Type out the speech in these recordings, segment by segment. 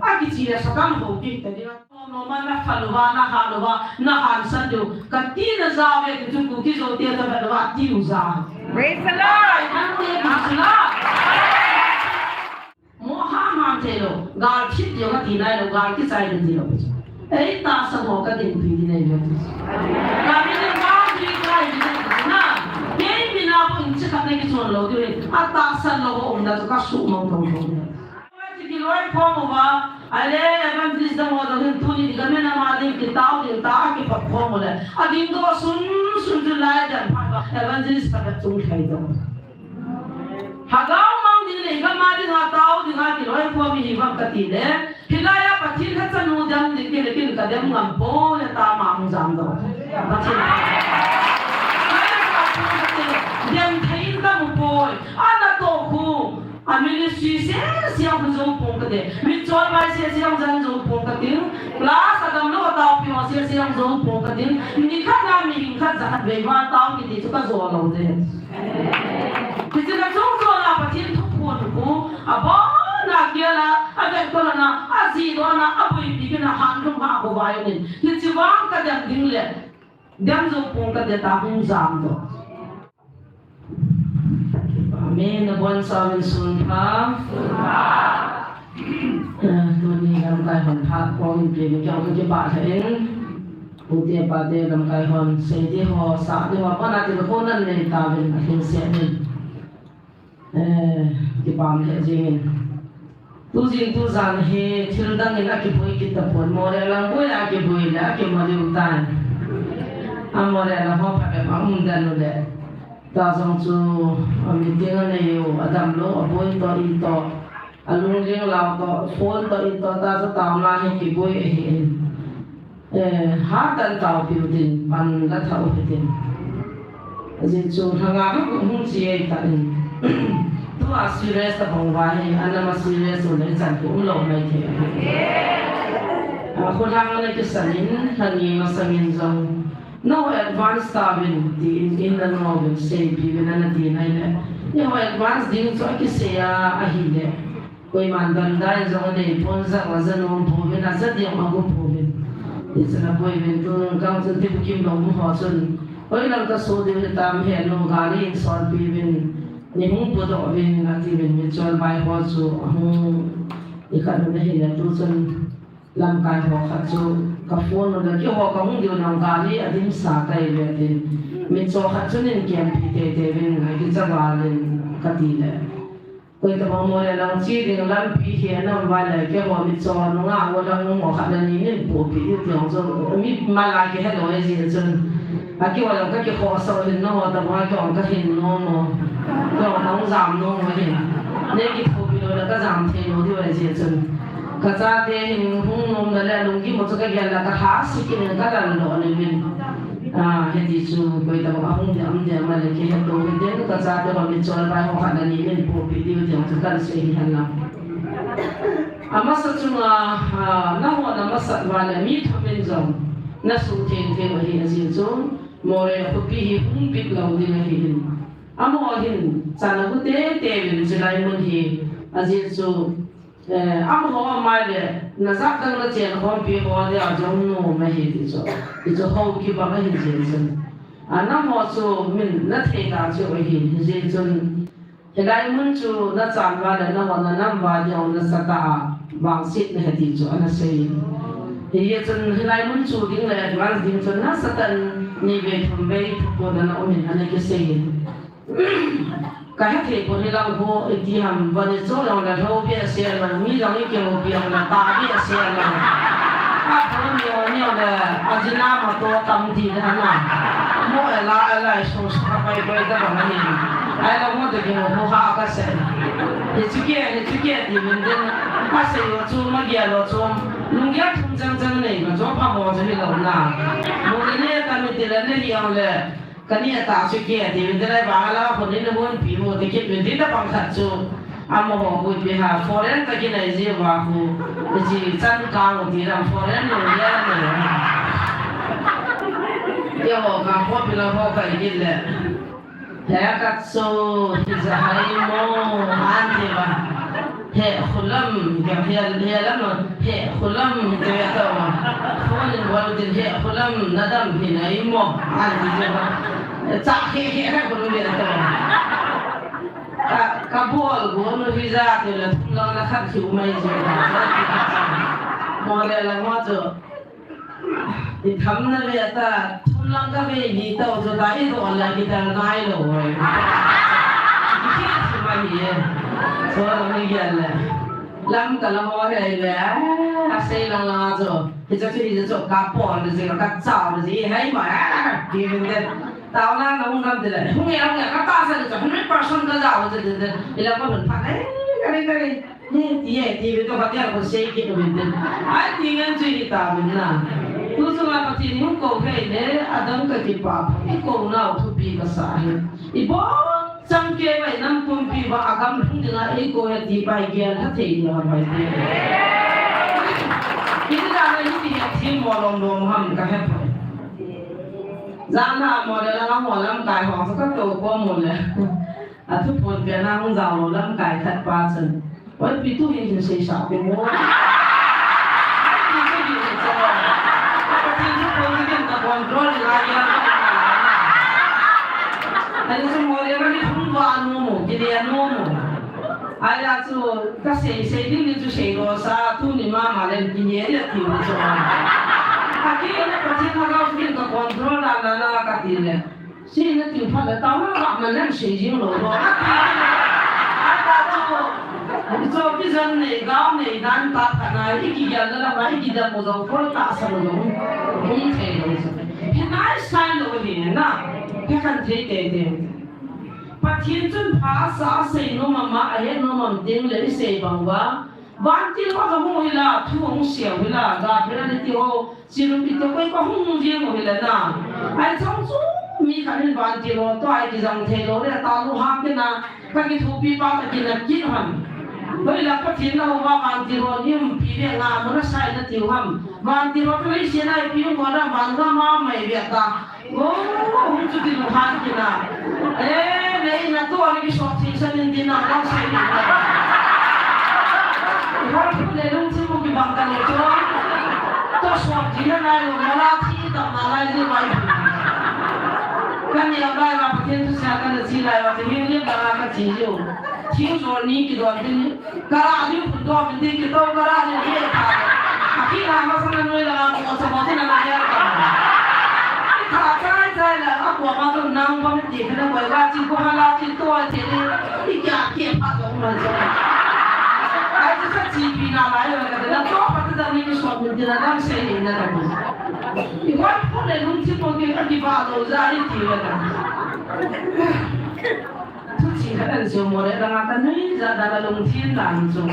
aki chile sakam ho ki te dia no ma na falwa na halwa na han san do kati na zawe ki tu ki zo te ta ba ti uza Praise the Lord. Muhammad te lo gal khit yo ka ti nai lo gal ki sai de lo ei ta sa ho ka din pi ni lo ka mi ne ba ni kai ni na ke mi na ko in cha ka ne ki chon lo de a ta san lo ong da ka su mo to lo ti loi ko mo ba ale evangelist da mo da hin tu ni ga me na ma de ki tao de ta ki pa ko mo le a din do sun sun ju lai da pa evangelist ka chung khai do hagao mang din le ga ma din ha tao din ha ki loi ko mi hi va ka ti le hilaya pathin kha chanu dam din ke le kin ka dem ngam po le ta ma ng jam do pathin dem thain ka mu poi ana to khu amili si se siang zo pong ka de mi choi bai se siang jan zo pong ka tin plus adam lo ta pi wa se siang zo pong ka tin ni kha na mi hin kha za ve wa ta ki ti chu ka zo lo de ki ti na zo zo la pathin thu khu ku abo na kia la ave ko na azi do na abu pi ki na han ru ma ko ba yo ni ki chi wang ka dem ding le dem zo pong ka de ta hung jam do Amen. Na buwan sa amin sunpa. Tuni lam kai hon pat pong pili kyo ko ki ba thain. Uti pa de lam kai hon se di ho sa di ho pa na ti ko nan ne ta bin ahin se ni. Ki pam le jing. Tu jing tu zan he thil dang ina ki boi ki ta pon mo re lang boi a ki boi la ki mo li utan. Amore la ho pa pe ma un dan le. Ta song chu mi ting ne yo adam lo boy to I to alung ling lao to phone to I to ta sa ta ma he ki boy ha tan ta pi din pan la tha u din ji chu thanga ko hung chi ai ta din tu a serious ta bong wa he ana ma serious so le chan ku lo mai the ko thang ne ki sanin thani ma sangin jong no advance tabin in the novel say even an atina ne ho advance ding so ki se a ahile koi man dan dai zo ne pon za wa za no po be na za de ma go po be it's na boy ben to gang chen te kim lo mo ho chun oi lam ta so de tam he no ga ri so pi ben ni hung po do ben na ti ben mi chol bai ho chu hung ikan ne he na tu chun lam kai ho kha chu ka phone no da ki ho ka hung dio nang ga ni adim sa kai ve tin mi cho kha chunin kiam pi te te ben ga ki cha wa len ka ti le koi ta mo le lang chi ding lam pi he na wa le ke ho mi cho no nga wo lang mo kha na ni ni po pi ti tiong zo mi ma la ki he lo e ji chun a ki wa lang ka ki ho so hin no ta ma ki on ka hin no mo ko nang jam no mo hin ne ki po pi lo la ka jam the no di wa ji chun ka cha te hin hung nom da le lung ki mo cha ka gya la ka ha si ki ne ka dan lo ne min he di chu koi ta ba hung de am de ma le ki he to he de ka cha te ba mi chol ba ho kha na ni min po pi di de chu ka se hi han na ama sa chu na ho na ma sa wa le mi tho min jong na su ten te wa hi na sin chu mo re ko pi hi hung pi lo di na hi hin amo hin cha na ku te te bin chu lai mun hi a ji chu am ho ma le na za dang la chen ho pi ho de a jong no ma hi ti cho I cho ho ki ba ma hi chen chen ana mo chu min na the ta chu hi ji chun he lai mun chu na chan wa le na wa na nam wa yo na sa ta wang sit na ti cho ana se ye chun he lai mun chu ding le advance ding chun na sa tan ni ve thum ve ko na o min ana ke se ka he the ko ni lang ho ti ham wa ni zo long la ho bia se la mi long ni ke ho bia na ta bia se la a ko ni o ni o le a ji na ma to tam ti na na mo la so sa pai pai da ba ni ai la mo de ke ho ha ka se ye chu ke ti min den ka se yo chu ma dia lo chu lung ya thum jang jang nei ma zo pa mo je lo na mo de ne ta mi de la ne li ang le kani ta chu ke ti min de la ba la ko ni ne mon pi mo de ke min de ta pang khat chu amo ho bu bi ha foreign ta ki nei je wa hu ji chan ka ngo ti ram foreign no ya ne yo ka ho pi la ho ka i le ya ka so ti za hai mo an ti ba hệ khulam hệ lắm mà hệ khulam cái tao mà không nên bảo tin hệ khulam nadam thì này mò ai thì chứ chả hệ cái con người tao Kabul gồm visa thì là thung lăng là khác chịu mấy gì mà đây là mà chỗ thì thắm nó về ta thung lăng cái về gì tao cho đại rồi là cái ta ngay rồi cái gì so là mấy cái này làm cái làm mọi người là xây lăng là chỗ thì cho chị chỗ Kabul thì cái chảo thì hay mà thì mình tao là nó không làm gì đấy không nghe các ta sẽ được 100% cái giàu thì là có mình phát đấy cái thì bây giờ phát hiện có xây cái mình đấy ai thì nghe chuyện ta mình là tu chúng ta phát hiện không có cái này adam cái pháp cái câu nào thu pi cái sai ibo trong cái vậy năm công pi và agam không được ai có cái thì bài kia là thế gì mà bài kia cái đó là những cái thì mà lòng ham cái hết giang hà mà đây là mỏ lâm cài họ các tổ qua một nàyทุกคนเปลี่ยนหน้าของเราlâm cài thật ba chân với vì tu hành thì xây sạoเป็นม้วนที่ก็อยู่ในจอที่ทุกคนที่เป็นตะวันร้อนลายยาแต่ในสมองเรียนที่ทุ่งวานุโมกิเลนุโมอะไรจู่ก็เสียดิ้งจู่เสียโรซาทุนิมามาเล่นกินเยอะที่ในจอAkhirnya percaya kalau kita kontrol anak-anak katanya, sih nanti pada tahu lah mana sih loh. Ada tu, itu bisa nih, kau nih dan tak karena ini kita lah, baik kita mau jauh tak sama jauh, mungkin loh. Kenapa saya loh ini, na, kan terjadi. Percaya tu bahasa saya nama ayat nama tinggal saya bangga. Bạn tin có không hôi là thu không xỉu hôi là gặp cái này thì họ chỉ lúc đi tới quay có không riêng hôi là na ai trong số mi cái này bạn tin họ tôi ai thì rằng thế đó là tao lu hấp cái na cái thu pi ba cái này chín hẳn vậy là có tin là họ bạn tin họ nhưng pi về là nó sai là tiêu hầm bạn tin họ cái gì này pi họ là bạn ra mà mày biết ta không chút tin họ hấp cái na này là tôi cái số thì sẽ nên tin là nó sai Orang pun lelong semua di bangkang itu, terus waktu dia naik malah tidak malah itu baik. Kan yang baik apa itu saya akan silai waktu ini dia akan cium, cium soal ni kita ini, kalau ada pun doa penting kita kalau ada dia tak, akhirnya masa nanti lah mau sebabnya nanti apa? Kalau saya lah aku apa tu nang pun dia kena buat wajib kuhalat itu aja ni, dia apa tu macam. Aiจะสักทีปีนา来了แล้วก็พัฒนาในส่วนที่เราได้ใช้ในนั้นอีกวันพวกเราลุ้นที่พวกเราอธิบายเราจะได้ทีละกันทุกสิ่งที่เราจะมองในร่างกายนี้จะได้ลงที่หลังจง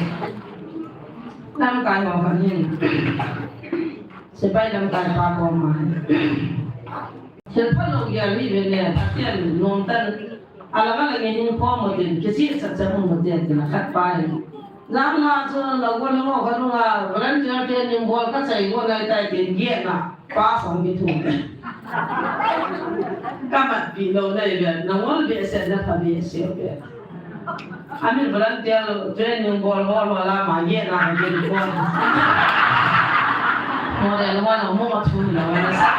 ร่างกายของคนนี้สบายร่างกายพาความหมายเช่นพอเราอยากรีบเนี่ยถ้าเที่ยงนอนตั้งอะไรก็เลยยิ่งพอหมดเลยแค่สิ่งสัจจะมันหมดเลยนะขัดไปLắm là cho là quân nó có lúc là vẫn chưa trên những quân các thầy quân này tại tiền diện là ba phòng bị thủ các bạn bị lâu này về nó muốn bị sẽ ra phải bị xỉu về anh mình vẫn tiêu trên những quân quân mà là mà diện là cái gì quân mà đây là quân nó mua thủ là nó sát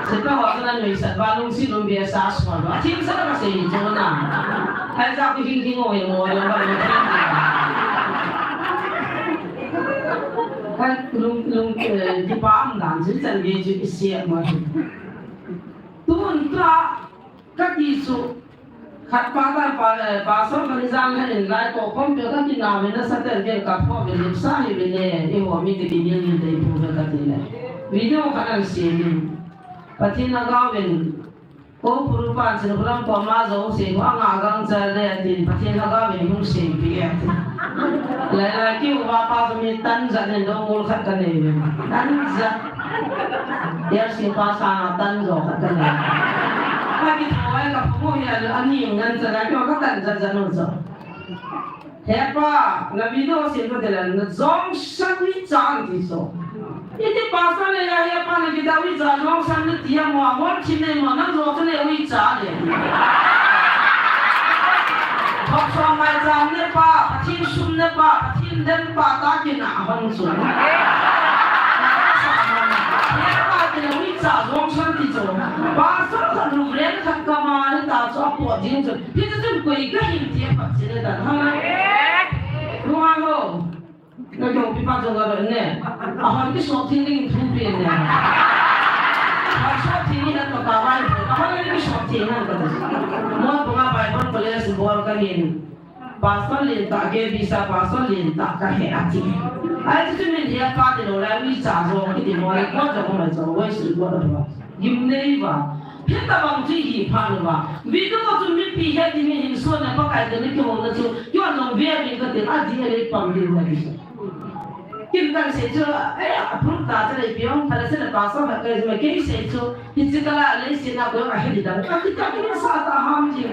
sẽ có họ cái người sẽ ba lúc xin luôn bị sát xuống đó chính xác là gì cho nó nào hay sao cái khi ngồi nó bao nhiêu cái lung cái bám đàn chỉ chân cái chữ xe mà tuôn ra các gì số khát ba số cái giang hay lại có không biết các cái nào mình nó sẽ tới cái cặp hoa về lịch sử về này thì họ mình thì điên điên đấy phụ về cái này video cái này xem đi bắt tin là gạo mình có phụ bạn sẽ có làm có mà giống xem hoa ngã gang chơi đấy thì bắt tin là gạo mình không xem bị lại kêu ba pa mình tan ra nên đâu ngồi khát cái này tan ra dia si pa sa tan rồi khát cái này cái thôi gặp phụ huynh là anh nhìn ngân ra cái cái tan ra nó rồi thế pa là video xem cái này là giống sang vi trang thì sao ini pa sa này là ya pa này kita vi trang giống sang cái tiệm mà muốn chín này mà nó rồi cái này vi trang đấy học xong mai trang này pa chín xuân de pa thin den pa ta ki na hon su Wi cha zong san ti zo ba sa sa lu ren khat ka ma ni ta cho po jing zo ti zu koi ga hin ti pa chi le da ha lu ha ho na jo pi pa zo ga ne a han ki so tin ding thu pi ne a so tin ni na to ka wa a han ni so tin na ka mo po ga bai bon ko le si bo ka yin pasal lin tak ke bisa pasal lin tak ka he ati ai tu min dia pa de lo la wi cha zo ki de mo la ko zo ko ma zo wai si ko da ba yim nei ba phe ta bang ji hi pha lo ba vi do ko tu mi pi he di mi hin so na ko kai de ni ko na chu yo no ve mi ka de a di le pam de na ki kim dan se chu ai a pru ta de le pion pa se na pa so ma ke me ke se chu hi chi ka la le se na ko a he di da ka ki ta ki sa ta ham ji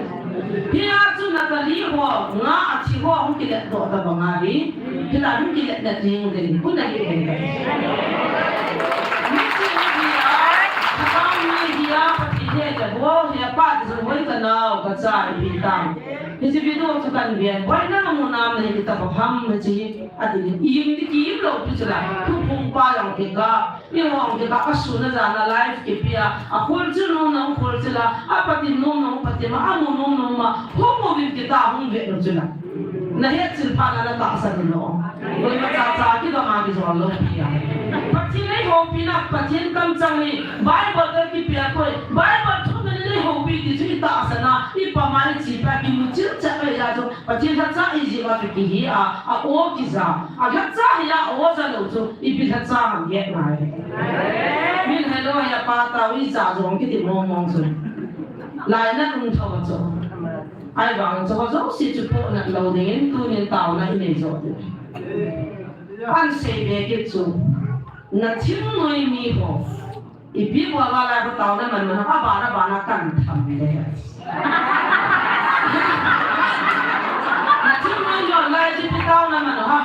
Pia tu nak liho nga aci ho hong kita do da bangari kita hong kita da jing de pun da ke kan mesti dia kami dia pati dia da ho dia pa de ho ka na ka cha bintang jadi video tu kan biar why na mo nam ni kita paham ji adi ini ki lo tu cela tu pung pa yang ke ga ni ho ke ka asu na jana live ke pia a khol chu no na khol cela a pati no no pati ma a no no ma ho mo vi ke ta hung ve no cela na he chil pa na ta sa no oi ma cha cha ki do ma ki so lo pia pati nei ho pina pati kam chang ni bible ki pia ko bible tu ni ho bi ti chi ta sa na I pa mai chi pa ki mu chi cha pe ya jo pati tha cha I ji ba ki hi a o ki za a ga cha ya o za lo jo I pi tha cha ham ye mai min hello ya pa ta wi cha jo ki ti mo mo so lai na un tho jo ai bang jo jo si chu po na lo ding tu ni tao na I jo an se be ki chu na chim noi mi ho I pi mo la la ko tao na man man ba na kan tham le na chim noi yo la ji pi tao na man ha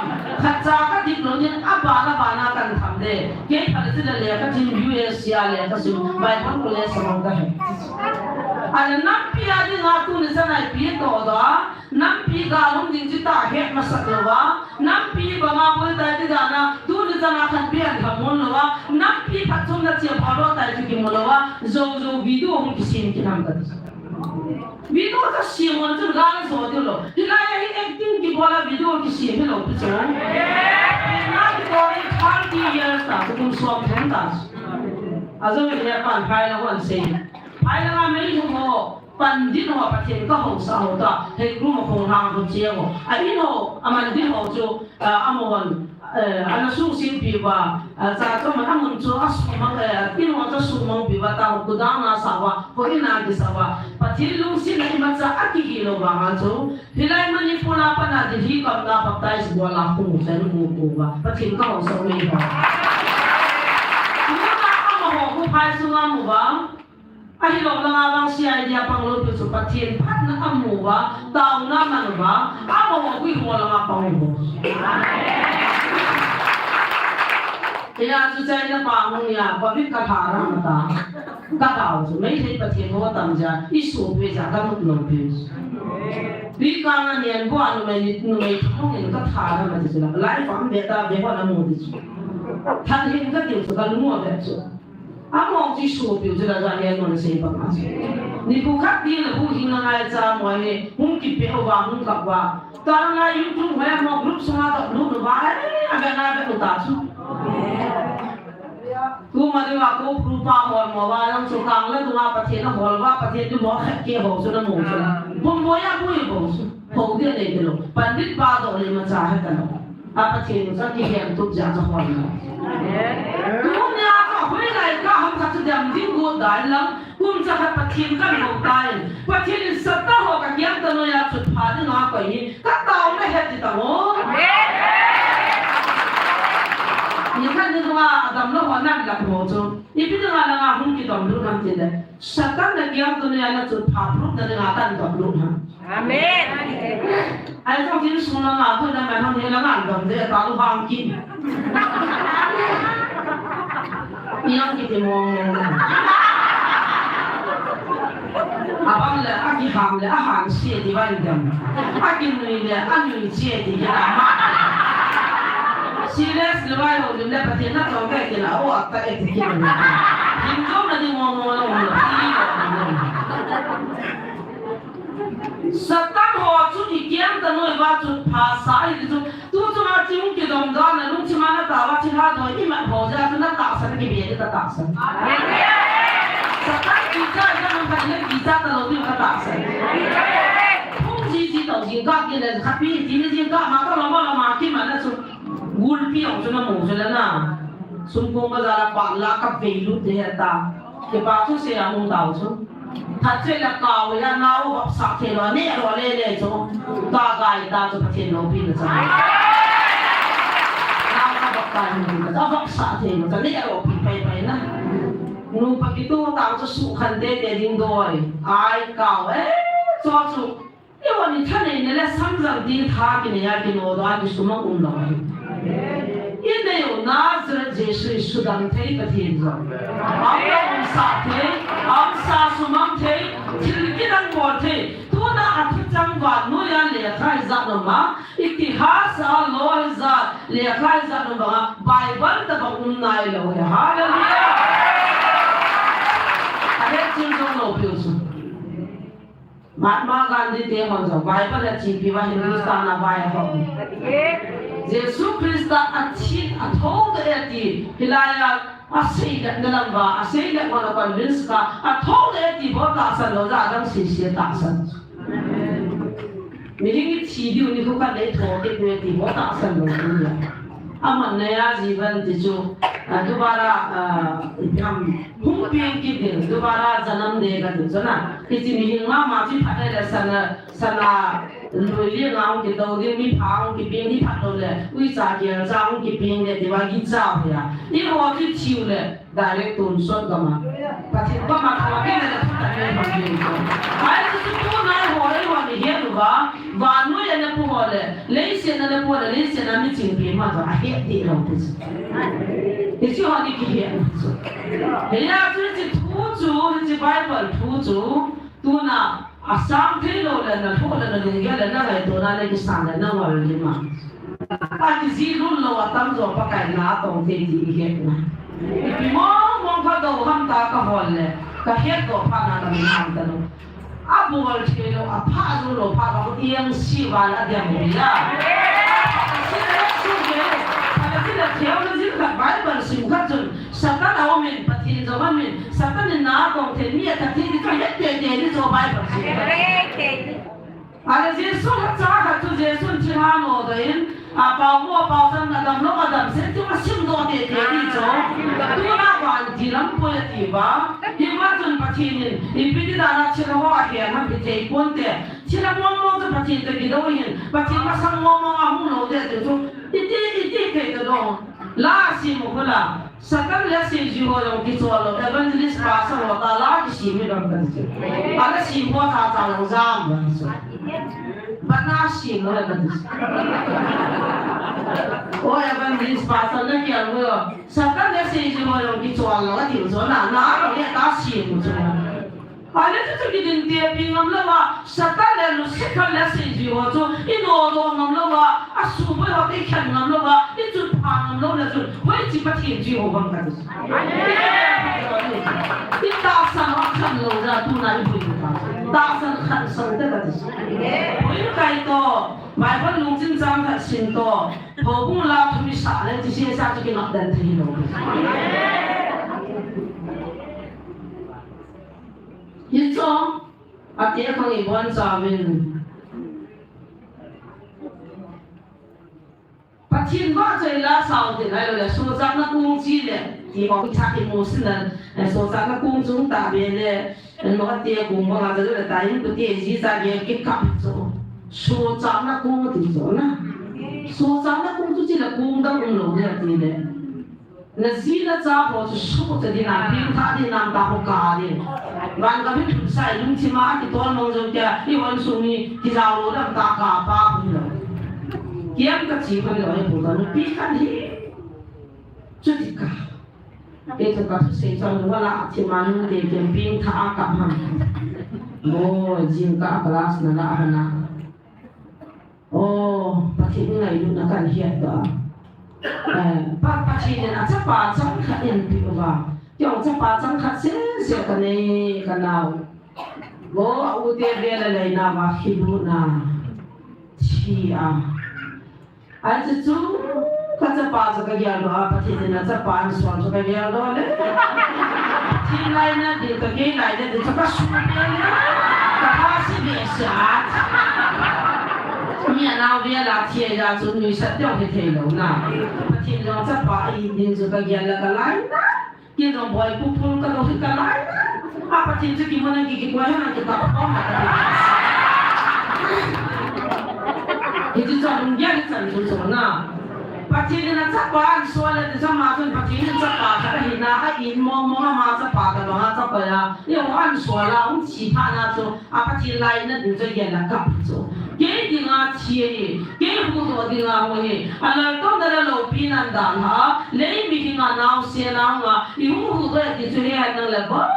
khat cha ka dik lo ni ba na kan tham de ke phal se le ka chin US ya le ka su bai phal ko le samang ka he ala nam pi a di nga tu ni sa nai pi to da nam pi ga hum ding ji ta he ma sak lo wa nam pi ba ma bo ta ti da na tu ni sa na khan pi an kham mon lo wa nam pi phat chum na chi ba ro ta ji ki mo lo wa zo video hum ki sin ki nam ka video ta si mo tu ga na so ti lo ti la ya acting ki bola video ki si he lo pi cho na ki ko ni 30 years ta tu so thang ta azo me ya pan phai la wan se ai là mấy thằng họ pan đi họ phát triển các hậu xã hội ta hay cũng một phòng hàng một chiếc họ ai họ mà đi họ cho amon anh suy sinh bị và za cho mà amon cho asu mang đi họ cho su mang bị và tao cũng đang là sao và có cái nào thì sao và phát triển luôn xin lại mà za aki kilo và anh cho thì lại mình đi phụ la pan là thì hi cầm na bắp tay sẽ là không sẽ mua và phát triển các hậu xã hội họ chúng ta amon họ cũng phải xuống amon và ai lo la nga bang sia dia pang lo pu su patien phat na amu wa taw na man wa amo wa wi ho la nga pang bo ya su chai na pa mu ya ba vi ka tha ra ma ta ka daw su mai thei patien ho tam ja I su pe ja ka mu lo pe vi ka na nian bo anu mai thong ni ka tha ra ma ji la lai fam be ta be ho na mu di su than hin ka tiu su ka lu mo be su among ji su biểu cho là hiện nó sẽ bằng mà ni ku khắc đi là ku hình ngay cha mọi này hung kịp bị hoa hung gặp hoa ta là YouTube hay một group xong là group nó vào đấy aga na cái ta su ku mà đi vào ku group pa một vào trong số càng lên tụi phát triển nó hol va phát triển tụi nó khắc kia hồ số nó mù số bom boya ku i hồ số hồ dia này cái pandit ba đó này mà cha hết cả nó phát triển nó cái hiện tục giả cho hol Hãy subscribe cho kênh Ghiền Mì Gõ để không bỏ lỡ những video hấp dẫn abang le aki ham le ahan sie di ban dem aki nui le anui sie di ya ma serious le bai ho le patin na to ke ke na o ta e ti ki ni him jo na di mo mo lo ti Satan ho chu di kiam ta noi wa chu pha sai di chu tu chu ma chi ki dom da na lu chi ma na ta wa chi ha do i ma ho ja tu na ta san ki bi ta ta san Satan ki cha ja ma ka le ki cha ta lo ti ka ta san Hong ji ji dou ji ka ki le ka pi ji ni ji ka ma ka lo ma ki ma na chu gul pi ong chu na mo chu la na sun kong ba la pa la ka ve lu de ta ke ba chu se ya mong dao chu thật sự là cầu ya nấu hoặc sạc thì nó nè rồi lên chỗ ta gai ta cho phát nó pin là sao nào ta bọc tay mình ta bọc sạc thì nó nè rồi pin bay na nu begitu tao cho su khăn để ding đôi ai cầu ấy cho su yêu anh thân này là sáng giờ đi thà cái này cái nó đó cái số mà cũng nói因为有拿着这是苏丹推的天子，俺们啥推，俺们啥什么推，听见人我推，多那阿特长官诺样裂开啥的嘛，一提哈啥罗啥裂开啥的嘛，Bible 的把我们来了呀，哈利路亚，阿这真正老标准。Mahatma Gandhi te honzo Bible la chipi wa Hindustan na bai ho Jesus Krista achit athod eti hilaya asei da nalamba asei da wala convince ka athod eti bo ta san lo ja dang si si ta san miling chi di uni ko ka le tho ke ne ti bo ta san lo ya aman naya जीवन जो दोबारा हम पिंग की दिन दोबारा जन्म देगा जो ना किसी मिहिंग माची फाटे ले सना लोली गांव के दौरे मी फांग की पिंग की फाटो ले उई जाके जांग की पिंग ले दिवा की जाओ या ये वो की चिव ले डायरेक्ट तुम सोच गमा पति को मा खावा के ले फटा ले बंदी को आई तो ना हो रे वो नि हे रुवा वानु ये ने पो ले से ने पो ले से ना मी चिंग पे मा जो आ हे ती रो तो ये जो हनी की हे हे या तो जी突主जी बाइबल突主तू ना asam thelo le na thola na le ya le na le to na le ki san le na wa le ma a ti zi lu lo wa tam zo pa kai na tong te ji he na pi mo kha do ham ta ka hol le ka he do pa na na mi ham ta no a bu wal thelo a pha zo lo pha ba ko tiang si wa la de mo ya si le su ge pa ti le theo le ji ka Bible sim ka chun Satan au min pathin zo ba min Satan na tong the mi ta ti ni ka he te ni zo Bible ale Jesu ha cha ha tu Jesu chi ha no da in a pa mo pa san na dam lo ma dam se ti ma sim do te ni zo tu na wan ji lam po ti ba hi ma chun pathin ni pi ti da na chi ro wa he na pi te pon te chi la mo mo to pathin te ki do yin pathin ma sang mo mo a mu lo de te zo iti ke te do la si mo ko la Satan le se ji ho lo ki zo lo evangelist pastor lo ta la ki si mi dam ta ji ala si mo ta ta lo zam ba so ba na si mo le ta ji o evangelist pastor le ki al mo Satan le se ji ho lo ki zo lo ti zo na lo le ta si mo zo ale tu ki din te pi ngam lo wa Satan le lu se ka le se ji ho zo I no lo ngam lo wa a su bo ho te khan ngam lo wa I tu pa ngam lo le tu wei ji pa ti ji ho bang ka ji I ta san wa khan lo ra tu na I bu ka ta san khan sang te ka ji wei kai to mai ban lung jin jang ka sin to ho bung la tu mi sa le ji se sa ji ki nak dan thi lo一种啊，爹可以玩杂文，把天花最拉烧的来了，所长的公鸡的，地方差的模式呢，所长的公众大便的，那爹公公啊，这个大人不爹几啥也给搞走，所长的公的走呢，所长的公就这个公的公楼的对的。那自那家伙是说着的那平他的那大伙干的，完个别出赛，弄起码的多弄着的，一碗送你，地上路那大嘎巴不了，几个机会了也不能，你别看你，这的嘎， cái cái sự trong đó là chỉ mà nó để cái pin thả cả mà ô riêng cả class nó là hana ô bác sĩ này luôn là cần hiện đó bác sĩ này là chắc bà chẳng khát yên bị vào trong chắc bà chẳng khát sẽ cái này cái nào ô ưu tiên về là này nào mà khi đủ na chi à anh chỉ chú cái chắc bà cái gì đó bác sĩ này là chắc bà anh soạn cho cái gì đó đấy thì này nè thì cái này thì chắc bà suy nghĩ cả sĩ bị sát nhà nào về là thiên ra cho người sát掉cái thế nào na thiên ra chắc bà in cho cái gì là cái lại kia rồi boy pupul cái đó cái lại apa thiên cho cái món cái quay hàng cái tập không mà cái itu cho mình nghe cái sản phẩm na Pati na sa pa so la sa ma so pati na sa pa ka hina a in mo ma sa pa ka ma sa pa ya yo an so la un chi pa na so a pati lai na din so ya la ka so ke di nga chi ni ke hu do di nga mo ni ala to da lo pi nan da ha le mi ki nga na se na nga i hu do di so ya na la ba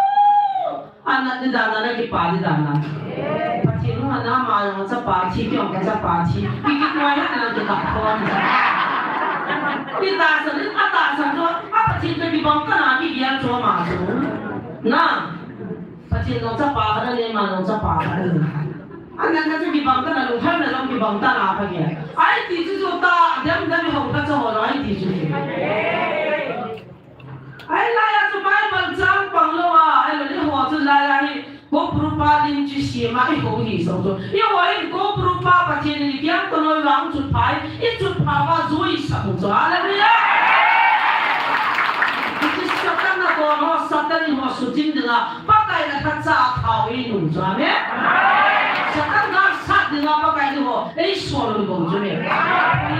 ana di da na ki pa di da na pati no na ma yo sa pa chi kyong ka sa pa chi ki ki ko ya na ki ka ko đi ta sản xuất ta sản xuất phát triển cái bóng cái nào đi ăn cho mà xuống na phát triển nó chấp bảo cái này mà nó chấp bảo cái này anh em cái bóng cái nào luôn hết là cái bóng ta nào cái gì ai thì chú ta đem đem học cái cho họ ai thì chú ai lại cho bài văn章bằng lâu à ai là những họ cho lại là có prupa din chú xí mà cái không hiểu sao rồi因为có prupa phát triển thì cái con nói lắm chút phải ít chút phá và rồi sao rồi là vậy cái satan là con họ satan họ sụt tin được à bác cái là thắt sa tháo đi nung rồi nhé satan nó sát được à bác cái thì họ ấy xóa rồi cũng rồi nhé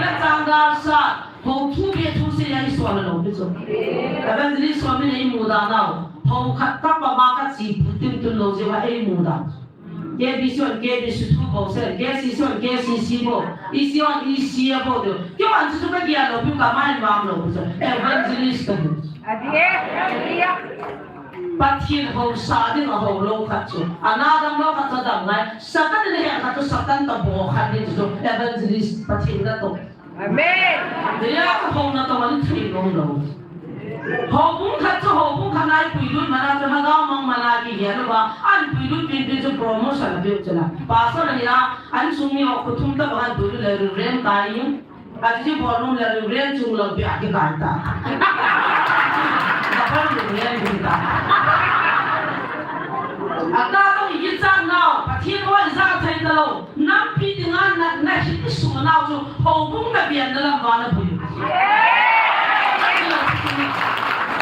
là trang đã sát họ thu biệt thu sẽ ấy xóa rồi biết chưa các bạn chỉ xóa mình ấy mua đào nào họ khát các bà các chị tìm tìm lâu rồi ấy mua đào cái ví dụ cái ví dụ thu bảo sẽ cái ví dụ cái xí bảo ý xí bảo được cái bạn chỉ cái gì đó biết cả mai làm rồi evangelist bắt thiên hậu sa đi mà hậu lâu khát chứ anh adam lâu khát cho đằng này satan này khát cho satan tập bộ khát đi cho evangelist bắt thiên đó to amen đấy là hậu nó to vẫn thiên long lâu hậu cũng khát cho hậu cũng khát này quỷ đuôi mà na cho hàng gạo mang mà na cái gì đó anh quỷ đuôi bên cho promotion được chứ là bà sao này là anh xuống mi học thùng tập anh quỷ đuôi là rèn tai nhưng anh chỉ bỏ luôn là rèn chung lòng bị ác cái ta apa yang kita ada tu izan nau patin wa izan thai dalo nam pi dengan na hit su nau tu hobung na bian dalam mana pun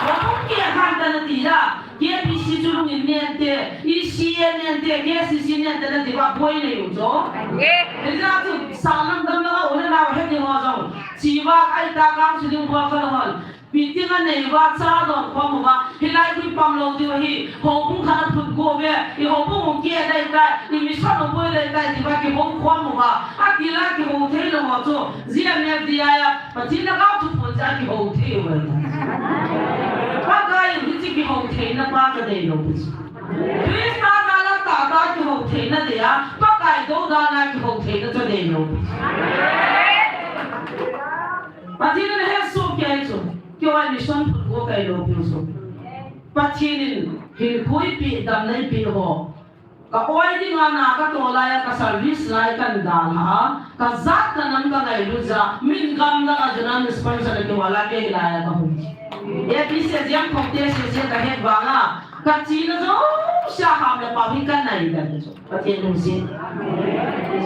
hobung kia kan dan tidak dia bisi julung niente isi niente dia sisi niente dan tiba boy ni ujo jadi tu salam dan la oleh la he ni wa jong jiwa ai ta kam sidung wa kan Biting anh này va cha đòn qua một va, hiện nay quy pam lâu tiêu hi, hồ cũng khá là phun cô về, thì hồ cũng một kia đây đây, thì mình sao nó bơi đây đây thì va cái hồ qua một va, à thì là cái hồ thế là họ cho, riêng em đi à, mà chỉ là cao chút một cái hồ thế vậy, các cái những cái hồ thế nó ba cái đây rồi, tuy ta là ta cái hồ thế nó đấy à, các cái đâu ra là cái hồ thế nó cho đây rồi, và thì nó hết số cái rồi. Kêu anh đi xong phun cô cái đồ biểu số, bắt chinin hình khối bị đâm lấy bị hồ, cái oi đi ngang na cái tổ lại cái service lại cái đàn ha, cái zat cái nắm cái này luôn ra, mình gam đó là cho nên sponsor cái wala cái lại cái hùng, cái bị sẽ giang không thể sẽ cái hết vàng à, cái chi nó rồi, sao ham là bảo cái này cái đó, bắt chinin xin,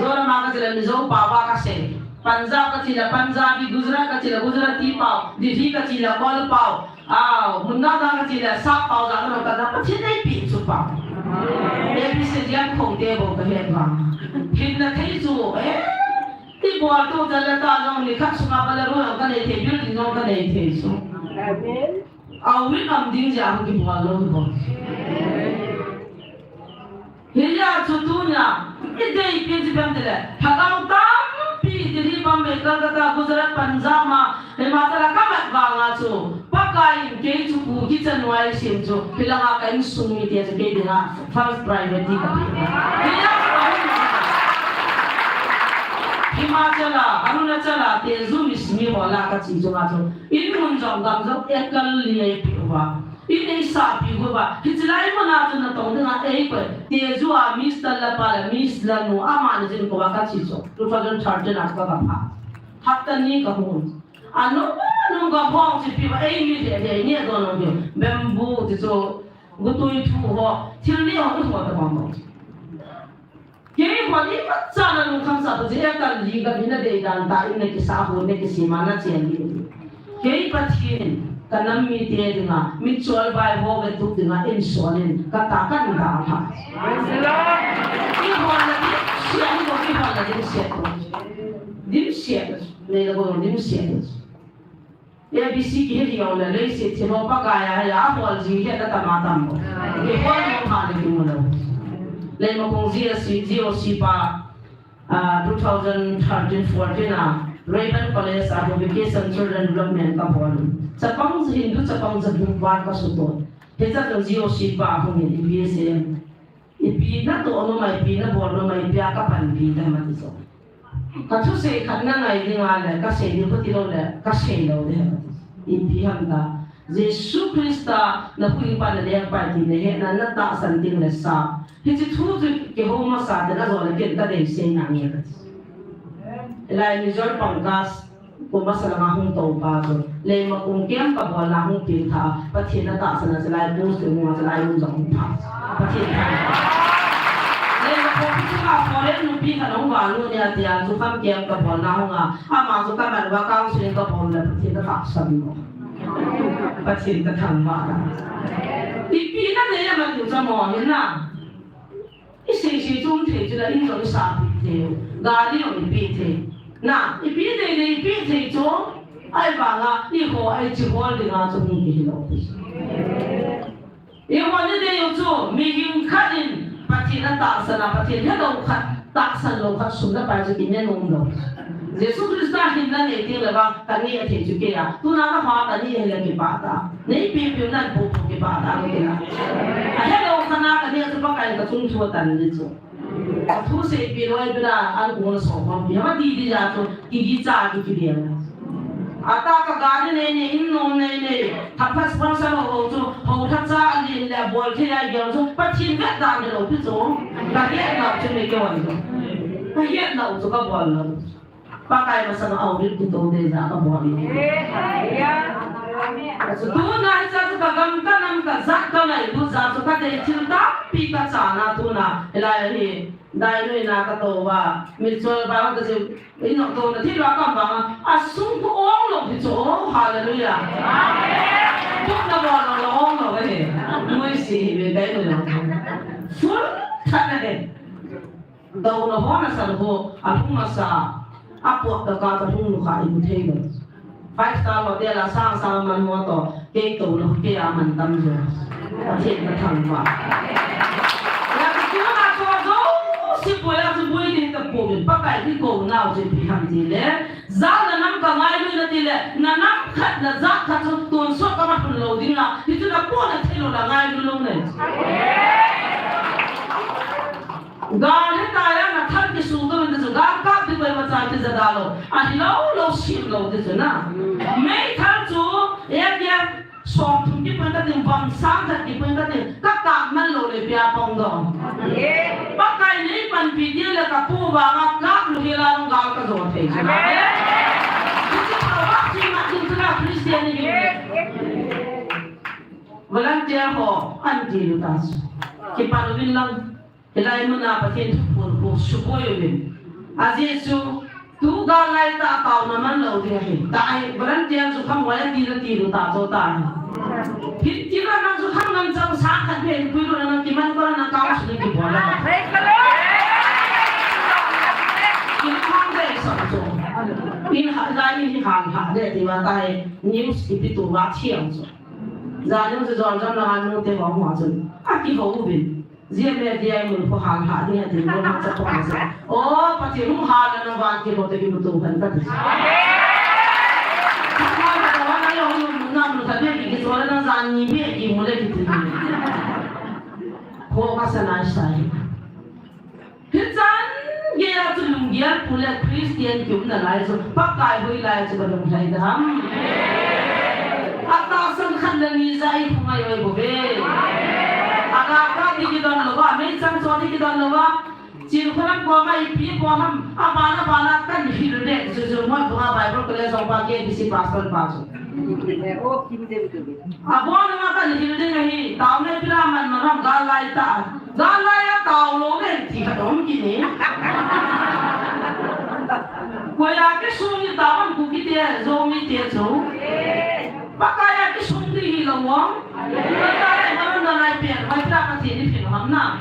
rồi mà cái gì là rồi bảo cái gì. Punjab ka sila Punjabi, Gujarat ka sila Gujarati pao, Delhi ka sila Bol pao, Munna ka sila Sak pao, Zaka ka dapat sila ipin su pao. Ebi sedian kong debo ka hedwa. Hinna theisu ti bol to dala ta long ni khak sunga bala ro ka nei the building no ka nei theisu. Amen. Awi am ding ja ki bol lo bo. Hiya chutunya idei pin ji bam dele. Phagam tam pi Delhi Bombay Kolkata Gujarat Punjab ma Himachal ka mat wanga chu pakai ke chu pu ki chanwai sim chu pilanga ka in sumi te chu ke dinga first private di ka Himachal Arunachal te zu mismi wala ka chi chu ma chu in mun jong gam jo ekal liye piwa ini sapi gua hijlai mana tu na tong dengan ekor dia jua misal la pala misal nu aman jin ko baka chiso 2013 aska ka hatta ni ka hun anu ga phong si pi ba ei mi de ni do no de bambu ti so gutui thu ho thil ni ho tu ho ta bang ke ho ni pa cha na nu kham sa to je ka li ga bina de dan ta in ne ki sa ho ne ki si mana chen li ke pa thin kanam mi te dinga mutual by ho ve tu dinga insurance ka ta kan ga ha i ho na ni si ani ko ki ho na ni se ko dim se ne ga go dim se ya bi si ki he yo na le se ti ho pa ka ya ho ji he ta ma tam ko ke ho no ha ni mo lo le mo kong si pa 2013-14 na Raven College Advocation Children Development ka bon Sapang Hindu sapang Zabumbar ka sutot Heza to GOC pa ako ng EPSM ipi na to ano may ipi na bono may ipi ka panpi na matiso Kato se kanna ngai ni ngala kasi ni ko tilo le kasi lo de ipi handa Jesu Krista na kui pa na le pa ti ne na na ta san ting le sa Hezi thu ke ho ma sa de na zo le ke ta de se na ni Lai ni jol pangkas kung basa lang akong tao pa so lai kung kiyang kabol na akong pinta pati na ta sa na sila ay post yung mga sila yung zong pa pati na lai kung ito ka foreign nung pinta nung walo niya tiyan so kam kiyang kabol na akong nga ama so kaman wakang siling kabol na pati na ta sabi mo pati na tangba ipina na yan mag-yung sa mo yun na isi-isi chung te chula inzong sabi te gali yung ipite na ipite na ipite cho ay ba nga iko ay chikol di nga cho mong kihilo iko nyo de yung cho miging kanin pati na taksa na pati na daw taksa lo kat sunda pa sa kinyanong lo Jesu Krista hinda na iting labang kaniya te chukaya tuna ka mga kaniya hila kipata na ipipyo na pupo kipata ang kila ay daw ka na kaniya sa pagkain katungsuatan dito thu se pi roi bra an ko so pam bi ma di ja to ki cha ki bi na ata ka ga ne ne in no ne ne tha pa sponsor ho to ho tha cha ali le bol the ya yo so pa chin ga da ne lo pi so ka ye na chen ne ke wa ni ka ye na so ka bol na pa kai ma sa na au ri ku to de za ka bol ni so tu na sa ka gam ka nam ka za ka na lu za so ka de chin ta pi ka cha na tu na la ni dai noi na ka to wa mi cho ba ka se ino to na thi ra ka ba asung ko ong lo pi cho hallelujah amen tu na ba lo ong lo ke moi si be dai no na full thana de do no ho na sa ho apung na sa apo ka ka ta hung no ka i bu thei lo 5-star hotel la sang sang man mo to ke to lo ke a man tam jo a the ka thang wa la ki na ko do si po ya si boy din ta po pa kai ki ko na je pi ham ti le za na nam ka ngai lu na ti le na nam khat na za khat so ton so ka ma pun lo ding na ti tu na po na thelo la ngai lu lo ne ga he ta ya na thal ki su do ne ga ka ti pa ma cha ti za da lo a lo lo si lo de na me thal chu ya so thum ki pa ta ting bam sang ta ki pa ta ting ka ka man lo le pya pong do pa kai ni pan pi di le ka pu ba ga ka lu hi la ng ga ka zo the ji na ki pa wa ti ma ti na Christian ni volunteer ho anti lu ta ki pa lu lang Ilai mo na patin po supoyo din. As Yesu tu ga ngai ta kau naman lo dia he. Tai volunteer su kham wala tiro ta so ta. Hit tira nang su kham nang jang sa khat he puiro nang kiman ko na kau su ki bola. Praise the Lord. Ki kham de so so. In ha dai ni hang ha de ti wa tai news ki tu wa chiang so. Za nang su zon zon na nu te wa ma so. A ki ho bin. riêng về thì ai muốn có hàng hạ thì thì muốn hàng chắc chắn sẽ ô bắt chỉ muốn hàng là nó vàng kia một cái một tụ phần tất các bạn các bạn ai dùng năm thật biết cái số nó dàn nhị biết gì muốn lấy cái gì khô cái sản này sai hết dàn cái là tụi mình nghe phụ nữ Christian chúng ta lại rồi bắt cái hơi lại cho bọn mình thấy đó ata sang khăn là như vậy không ai vậy bố bé aga ka đi cái đó là mấy trăm số đi cái đó là chỉ có năm qua mấy phía qua năm abana cái gì đấy rồi mọi người bài bữa cái xong ba cái bisi passport passport abona mà cái gì đấy này tao này bây giờ mình làm gal lại tao luôn đấy thì cái đó gì nè quay lại cái số như tao mình cũng cái tiền rồi mình tiền số pakaya cái sung đi là wong pakaya nó là lại biển vai ra cái gì đi biển hầm na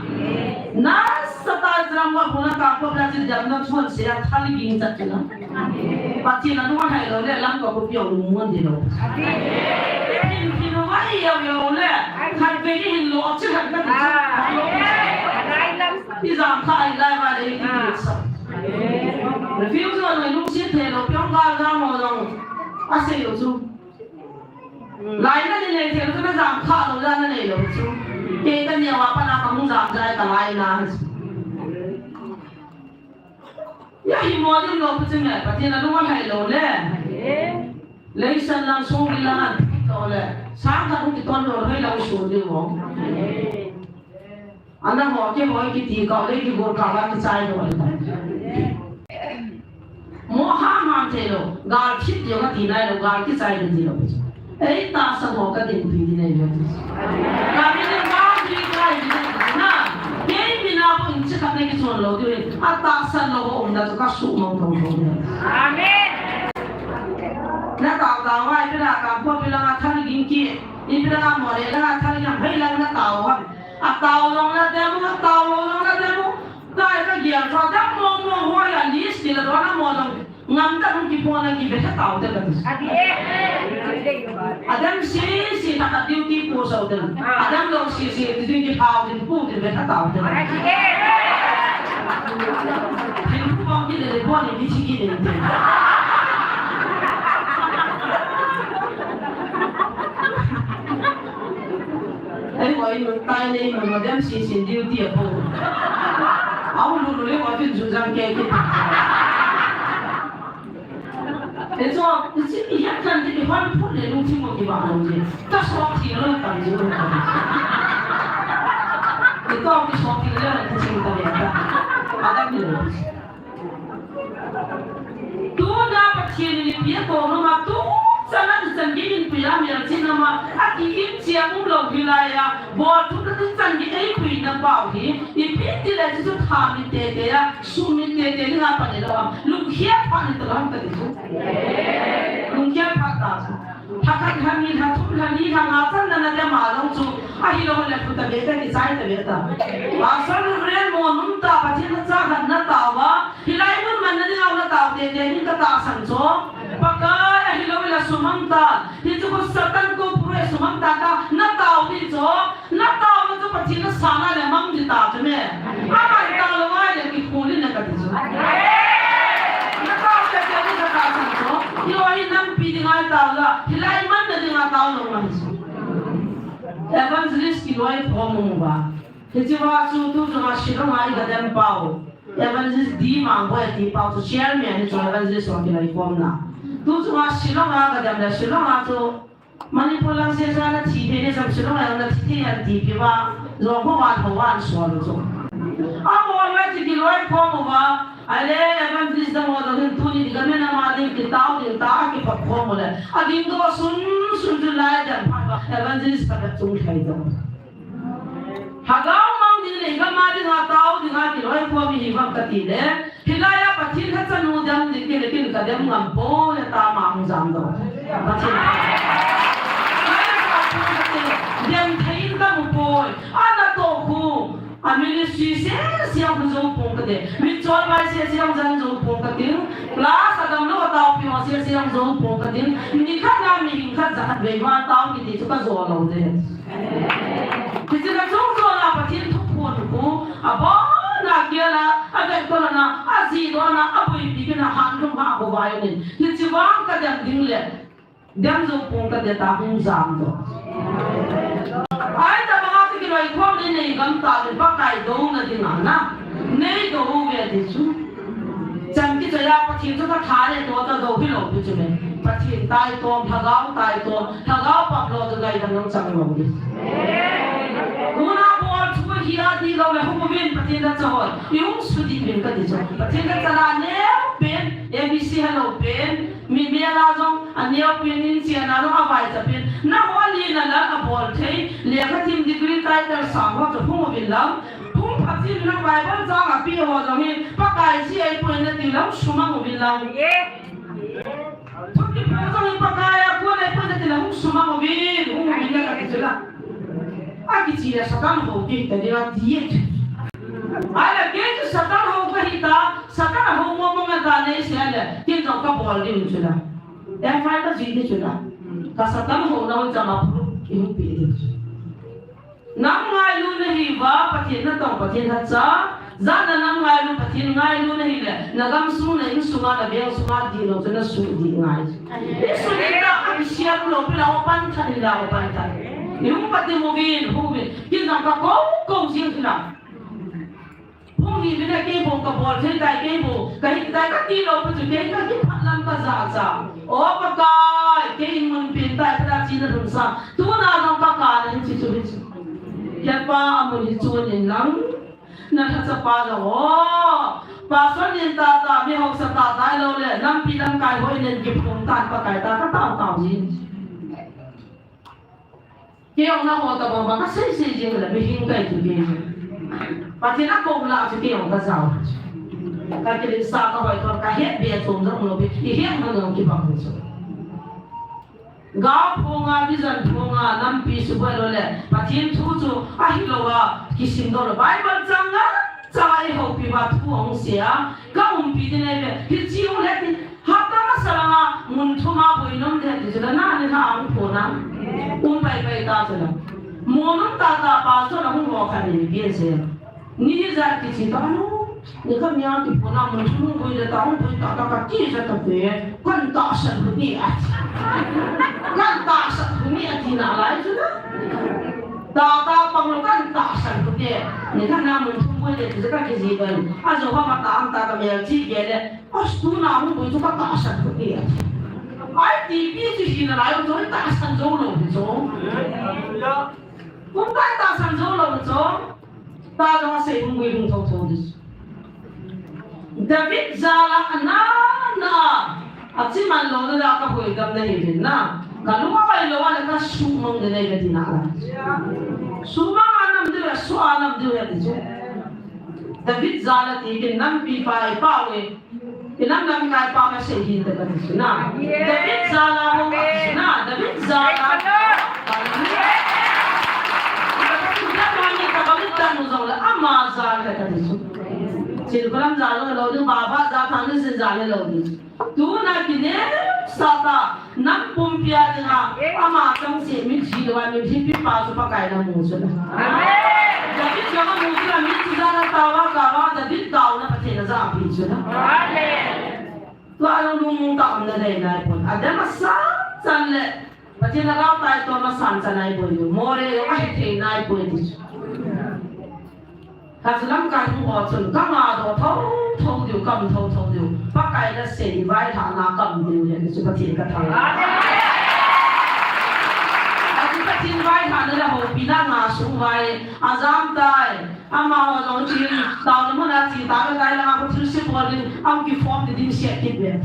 na sata jam wa buna ka ko ra chỉ jam nó chuan sẽ thali ging chặt nó bắt chỉ là nó hay rồi đấy lắm có cái biểu luôn muốn gì đâu thì nó vậy nhiều đấy thay về đi hình lộ chứ không có đi giảm khai lại vào đây cái gì rồi phiếu rồi người lúc xếp thế nó piong ra mà dòng à sẽ有住lại cái này thì nó giảm khá rồi ra này rồi chứ cái nhiều apa nak kamu giảm ra cái lại là ya hi mo đi lo chứ này bắt tiên là lúc hay rồi đấy lấy sân làm xuống đi làm rồi đấy sáng ra cũng chỉ toàn rồi hay là xuống đi không anh đang hỏi cái gì cậu lấy cái bột cào cái sai rồi mua ham ham thế rồi gal chít nhiều cái gì này rồi gal cái sai cái gì rồi ấy ta sao họ cái tiền phí này vậy? Cái này bao nhiêu cái gì na? Cái gì nào cũng chỉ cần cái chuyện lâu thôi. À ta sao lâu ông đã cho các số mong thông thông. Amen. Na tao vậy bây giờ các cô bây giờ thằng kinh kia, bây giờ mọi người là thằng yang bây giờ na tao ha. À tao long na demo, tao long na demo. Cái gì cho đám mong hoa là list thì là đó là một ngắm ta không kịp hoa là kịp phải tao được cái Adam si nak duty po sa hotel. Adam daw si duty pa din po din beta tao din. Hin po ang gilid po ni sige din. Ay ko ay tayo ni Madam si duty po. Ako lulu ko din juzang keke. 그래서 이 약간들이 화를 내는 팀목이 많은지 딱 소확히를 가지고 또 우리 소확히를 내는 팀목이 있다 마당들을 또 나빠치는 비에 도는 막또 사람 संगीन पिया मेरा चिन्ह मा अतीत चियांग लोग हिलाया बहुत तो संगीत एक कोई न पाओगी ये पीती ले जो थामी तेते या सुमी तेते नहीं आप पढ़े लो लुकिया पानी तो हम कर दो लुकिया पाता थाका थामी थाथुम थामी थांगासन नना ते मालूम चु आही लोग ले पुता बेटा की साइड बेटा आसन रेल मोनुम ता पचिन चा हन्ना तावा हिलाई मुन मन नहीं आवला ताव तेते नहीं का तासन चो pakai ahilo bila sumanta itu ko satan ko pure sumanta ka na tao ni cho na tao na to pachi na sana le mang di ta me ama ta lo wa le ki khuli na ka ti na tao te te ni ka san cho yo hi nam pi di ngai tao la hilai man na di ngai tao lo man evangelist ki loi phomu ba ke chi wa chu tu ma shi ro mai ga dem pao evangelist di mang bo ti pao so share me ni cho evangelist wa ki lai phom na tu cuma silong aga jam dah silong ato Manipur lang siya sa na TV ni sa silong lang na TV ang TV ba zong hawan sualo so ako wala ti kiloi ko mo ba ale evangelist da mo da tu ni di kami na mading kitao di ta ki pa ko mo le aging do sun lai jan pa evangelist pa tung khai do hagaw mang din le ga ma di na tao di na kiloi ko mi hi ba ka ti le hilaya pathin ha chanu jam di ke lekin ka dem ngam po ya ta ma mu jam do pathin dem thain ka mu po ana to khu a ministry se siang bu zo pong ka de mi chol bai se siang jan zo pong ka tin class adam lo ta pi ma se siang zo pong ka tin ni kha na mi hin kha za ve ma ta ki ti chu ka zo lo de ki ti na zo zo la pathin thu phu abo na kia la ave ko na azi do na abui bi na han rum ba bo ba yin ni chi wang ka dam ding le dam zo pong ka de ta hung zam do ai ta ba ti ki loi ko ni nei gam ta de ba kai do na ding na nei do ve de chu cham ki cha ya pa thi chu ka tha le do ta do hi lo chu me pa thi tai tom thagao pa lo de gai dang chang lo di kuna bol chu hi a di lo le hu bin pa thi da cha ho yung su di bin ka di cha pa thi ka cha la ne pen abc hello pen mi me la jong anio pen in sia na ro avai cha pen na ho li na la a bol thei le ka tim degree title sa ho cha hu bin lam tum pa thi na bible cha ga pi ho jong hi pa kai si ai pen na ti lam su ma hu bin lam ye Porque por isso para cá agora depois de ter um suma movido, na que lá. Aqui tira satan ho que te dira diet. Olha que satan ho que hita, satan ho mo da ne se ala, que não ka bol de chula. É falta de chula. Ka satan ho na ho jama pro que ho pede. Nam ngai lu nahi wa pathin na tong pathin ha cha zana nam ngai lu pathin ngai lu nahi le nagam su na in su ma na beng su ma di lo na su di ngai su ni ta a sia lu lo pila o pan tha ni la o pan tha yung pati mo bin hu bin kin nam ka ko sing sila hum ni bina ke bo ka bol thai dai ke bo kai dai ka ti lo pa chu ke ka ki phalam ka za za o pa kai ke in mun pin tai pra chi na rum sa tu na dong ka ka na chi chu chi yan pa amun hi chuan in lang na tha cha pa lo pa son in ta mi hok sa ta dai lo le lam pi lam kai hoi nen gi phung tan pa kai ta ka tao jin ke ong na ho ta ba ka sei jing la mi hing kai tu ge pa ti na ko la ti ke ong ka zao ka ke sa ka hoi ka het be chom da lo bi hi het ma ngam ki pa ho so Gao phonga vision phonga nampi subalo le pathin thu chu a hi lowa kisim do Bible changa chai ho pi ba thu ong sia ka pi de ne hi chi ong le hata ma salanga mun thu ma boinom de de jala na ne ha ang phona pai ta jala monum ta pa so na hu ho kha ni bi se ni za ki chi ta no你看你要的不那么中国的当归打到个地上的别，更大声的你啊，更大声的你啊，哪来着呢？打帮了更大声的别，你看他们中国的这个个日本，按照话打个面积别的，啊，都那么会做个大声的别，哎，地比就是那来做大声走路的做，我们大声走路的做，大家谁不会用头的？ David zala anana atsi man lo na ka hoi gam na hin na kalunga kai lo na ka sumong de na dinala sumang anam de so anam de de David zala ti kin nam pi pai pa we inam nam kai pa ma se hin de ka na David zala mo na David zala ama zala ka Silkulam zalo lo du baba za thang se zale lo du tu na kine sata nam pumpia dinga ama tang se mi ji lo mi pi pa su pa kai na mu su na amen jadi jama mu su mi tu zala tawa ka wa da dit taw na pa the na za pi su na amen to along lu mu ta am na dai na pon adama sa san le pa the na ga tai to ma san san ai bo yo more yo ai the na ai bo di Kasalam kan ho chun kama do thâu điều cầm thâu điều bắc cái là sẽ vai thả na cầm điều này chúng ta thiệt cả thằng chúng ta thiệt vai thả này là hồ pina na sung vai azam tai ama ho dong chin tao nó là chỉ tao cái là có thứ gì bỏ đi ông cái form thì đi xét tiếp về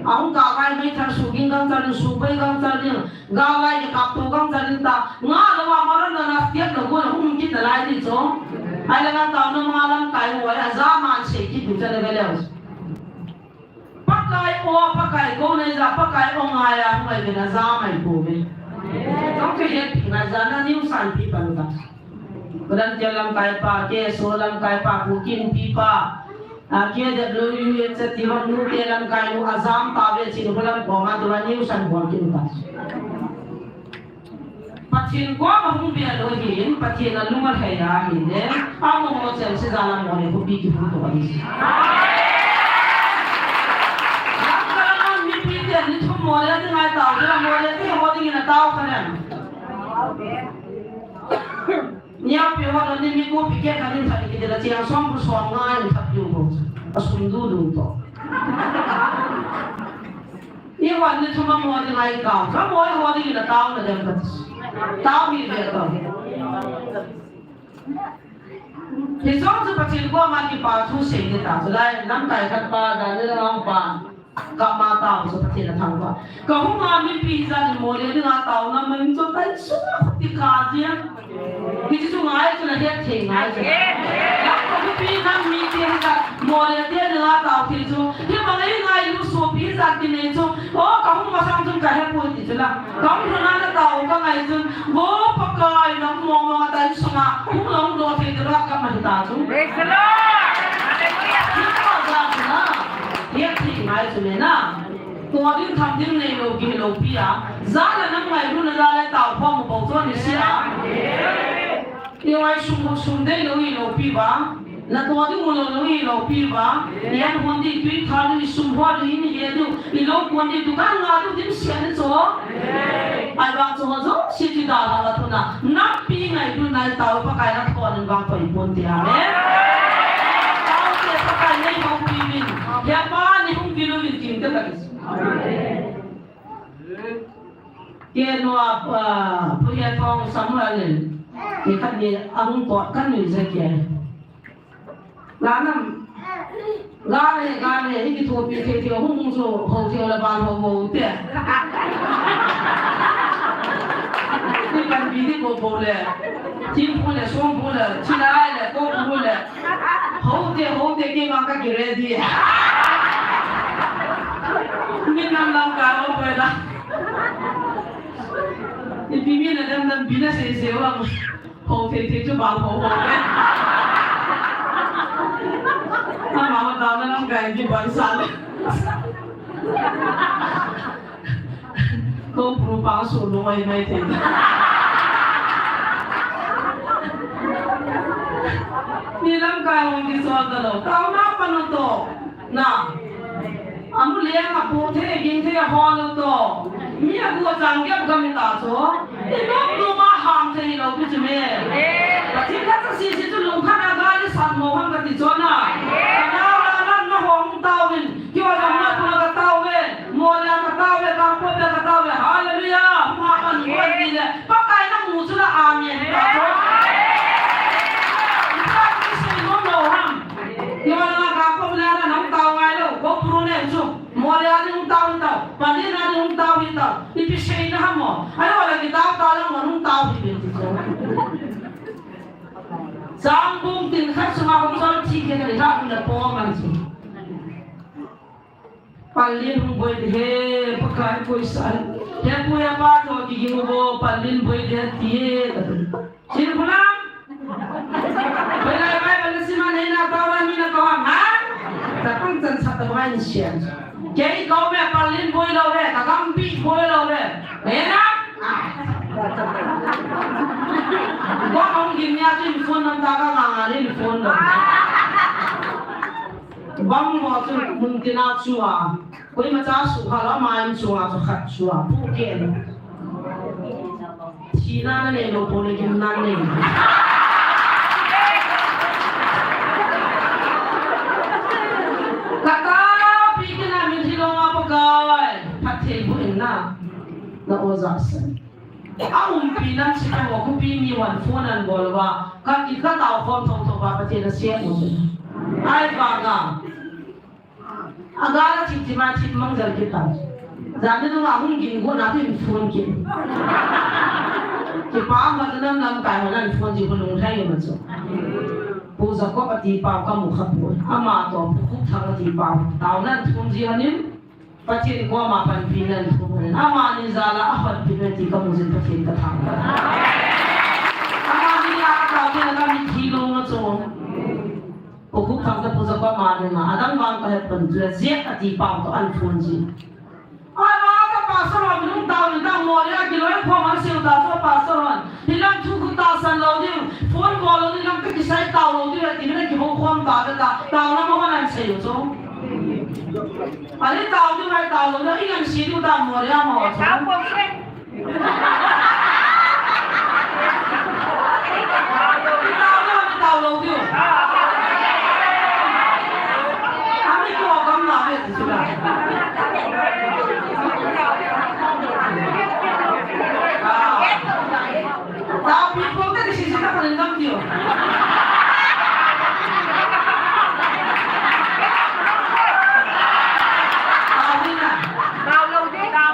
ông cả vai mấy thằng su kinh gang chân su bay gang chân gà vai cái cặp tu gang chân ta ngã là mà nó là tiếp là cô nó không biết là lại đi chỗ ai là ngang tàu nó malam kai huai azaman se ki buta le beleus pakai ko nei za pakai o ngaya ngai bena zamai ko be tong ke het na zana niu san pi pan ta Kemudian jalan kai pa ke solam kai pa bukin pi pa ke de blue et tiwan nu ke lam kai nu azam ta ve chin holam ko ma tu niu san ko kin ta Pathin kwa mahung biya lohin, pathin na lumal kaya hindi. Amo mo siya si Zala mo ni kubi ki puto kalis. Ang kalangan ni Peter ni thum mo ni ating ay tao, sila mo ni ating mo ding na tao kanan. Niya piwa na ni mi ko pike kanin sa ni kita siya som so ngai sa piu ko. Asundu to. Iwan ni thum mo ni ay ka. Ka mo ding na tao na dem katis. Tao hi về rồi. Thì trong sự phát triển của mà cái bà thu sinh thì tạo ra năm tài các bà đã đưa ra bà các mà tạo sự phát triển là thằng bà. Còn không mà mình bị ra thì mỗi đứa tạo là mình cho tay xuống thì cả gì á. Thì chú ngài cho là hết thì ngài cho. Các cái bị năm mình tiền ra mỗi đứa tạo thì chú. Nhưng mà lấy ngài lúc số bị ra thì này chú. Ô các không mà sang chúng cả hết bụi thì chú là. Các không nó tạo các ngài chú. Ô bác cái nó mong mà tay xuống à. Cũng lòng đồ thì chú là các mà tạo chú. Praise the Lord. Hết thì ngài chú này na. Tôi đi thăm tiếng này lâu kia lâu bia. Giá là năm ngày luôn là ra lại tạo phong một bầu cho này xí à. Yêu ai sung đây lâu bia ba. Là tôi đi mua lâu bia ba. Yan hôm đi tuy thà đi sung hoa đi như vậy đi lâu quan đi tụi con ngã tụi tím xén đấy cho. Ai vang cho họ cho xí thì đào là thôi na. Nắp bia ngày tụi này tạo phải cái nắp con nên vang phải buồn thì à mẹ. Tạo cái phải cái này không bia mình. Ya ba ni không bia mình tìm cái gì. Kia nó bây giờ thong sống lại lên thì các gì ông tọt các người ra kia lá nằm gà này cái thua bị thiệt hung rồi hậu thiệt là bàn hậu mồ tiệt cái bàn bị đi bộ lệ chim bộ lệ xuống bộ lệ chim ai lệ cô bộ lệ hậu tiệt cái mang cái kia đi mình làm cả ông vậy đó thì vì mình là đang bị nó sẽ là hậu thì cho bạn hậu đấy mà tao nó làm cái gì bạn sao không phụ bảo số luôn ấy thì ni làm cái ông đi sao đó tao nào bạn đó na amu liang apu the ging the hon to mi apu chang gyap gam ta so inok lu ma ham the lo bi chme ta thi la ta si si tu lu kha na ga ni san mo hang ka ti chona na la na hong tao bin kyo la ma tu ka tao ve mo la ka tao ve ka po ka tao ve hallelujah ma kan ko ni le pa kai na mu chu la amen ta so ta ki si no no ham kyo la ka po la na nam tao ngai lo ko pru ne chu mo la ni hung tao pa ni na ni hung tao hi ta ipi sei na mo ai wala ki tao la mo hung tao hi bin ti so sang bung tin khat suma ko sol thi ke ni ra ku la po man chu palin hung boi he pakai koi san he pu ya pa to ki gi bo palin boi de tie chin pula bai bai si man he na ta wa mi na ko ha ta pang chan sa ta bai ni xian cái câu mẹ palin boi lo de ta gam bi boi lo de he na có ông nhìn nha trên phone năm ta các ngà lên phone rồi băng vào trên mùng tiền áo chua quay mà cha sủ hà lá mai chua cho khát chua phụ kiện chỉ na này đồ bồi này kim nan này kata pi cái này mình thi lo mà pakai phát triển bồi na na ozarsen ông pi nan chỉ có một pi mi hoàn phone an bol và các cái các tàu phone thông thông và phát triển là xe một ai vào cả agara chiti ma chit mang jar kita jadi tu aku gini gua nanti phone ki pa ma nan nam kai ma nan phone ji belum thay ma chu pu za ko ati pa ka mu khapu ama to pu thang ti pa tau nan phone ji hanin pachin ko ma pan pinan phone ama ni zala afat pinan ti ka mu jin pachin ka thang ama ni la ka ke na mi thi lo ma chu Pukul tangga puja pa mana na adang bang kahit penjual zek ati pau to an phone ji. Ay mga pastor minung tao ni tao mo ya kiloi pho ma siu ta cho pastor hilang thu ku ta san lo ni phone call lo ni lang ka kisai tao lo ni ti ne ki ho khom ta ta tao na mo nan sei yo cho ani tao ni mai tao lo na i yang si tu ta mo ya mo cho tao mo ke tao lo ni ami ko kam na ve tu la tao bị cô cái gì sẽ không lên tâm điều tao đi nè tao lâu thế tao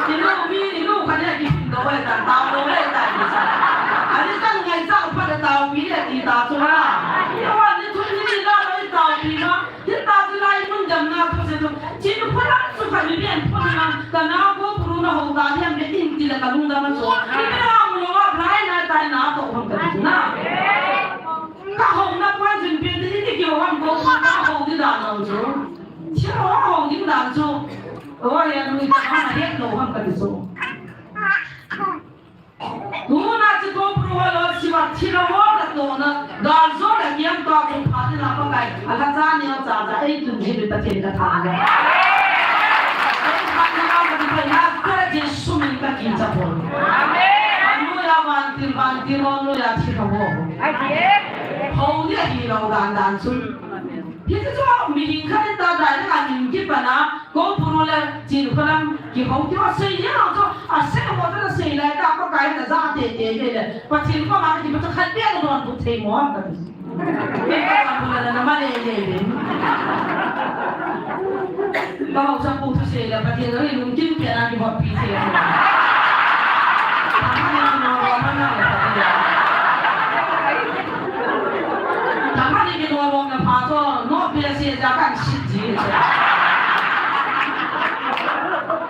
thì lúc cái này thì đâu vậy tao đâu vậy tại vì sao anh ấy đang ngày sau phát được tao bí là thì tao cho nó nhưng mà những thứ như đó đấy tao bí nó thì tao chỉ lại muốn dầm nào thôi chứ chỉ được phát lắm sự phải biến thôi mà cái nào cũng nó hậu ta thêm để tin là cái lung ta nó số thì cái nào mà nó phải này tại nào tổ không cần na các hậu nó quan trọng biến thì cái kiểu không có các hậu thì đàn nào số chứ nó hậu thì đàn số ôi anh người ta nói hết đồ không cần số đúng là chỉ có pro là chỉ là chỉ là hóa là đồ nó đàn số là kiếm to cũng phá thì là có cái là ra nhiều giá ấy từng gì được tiền cả thằng đó Yesus minta kita pun. Anu ya bantir anu ya cikawo. Hau dia hilau dan sun. Kita cuma miring kan kita dah kan mungkin mana kau perlu ciri kalam kau dia saya tu asal kau tu saya lah tak apa kaya tak zat dia. Pasal kau macam kita tu kan dia orang putih mohon tapi. Kita kan pula nama dia. Kalau saya putus saya dapat dia ni mungkin dia nak buat PC. Jangan ni kita orang nak pasal, nak PC jangan siji.